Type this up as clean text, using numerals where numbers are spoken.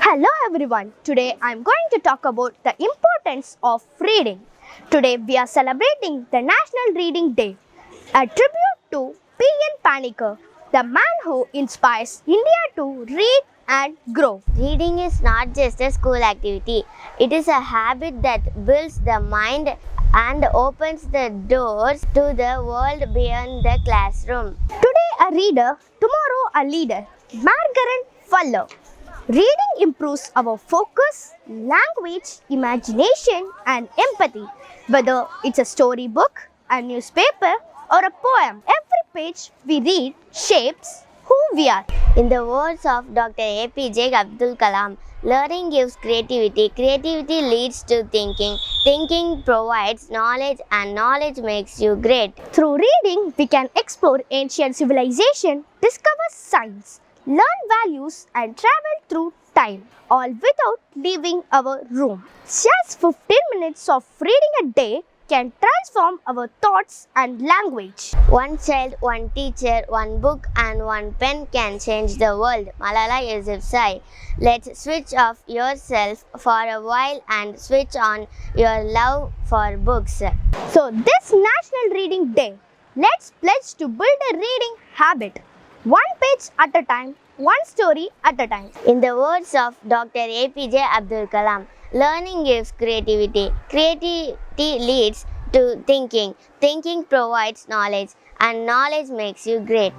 Hello everyone. Today I am going to talk about the importance of reading. Today we are celebrating the National Reading Day, a tribute to P.N. Panikkar, the man who inspires India to read and grow. Reading is not just a school activity, it is a habit that builds the mind and opens the doors to the world beyond the classroom. Today a reader, tomorrow a leader. Margaret Fuller. Reading improves our focus, language, imagination, and empathy. Whether it's a storybook, a newspaper, or a poem, every page we read shapes who we are. In the words of Dr. APJ Abdul Kalam, learning gives creativity, creativity leads to thinking, thinking provides knowledge, and knowledge makes you great. Through reading, we can explore ancient civilization, discover science, learn values, and travel through time, all without leaving our room. Just 15 minutes of reading a day can transform our thoughts and language. One child, one teacher, one book, and one pen can change the world. Malala Yousafzai. Let's switch off yourself for a while and switch on your love for books. So, this National Reading Day, let's pledge to build a reading habit. One page at a time, one story at a time. In the words of Dr. APJ Abdul Kalam, learning gives creativity, creativity leads to thinking, thinking provides knowledge, and knowledge makes you great.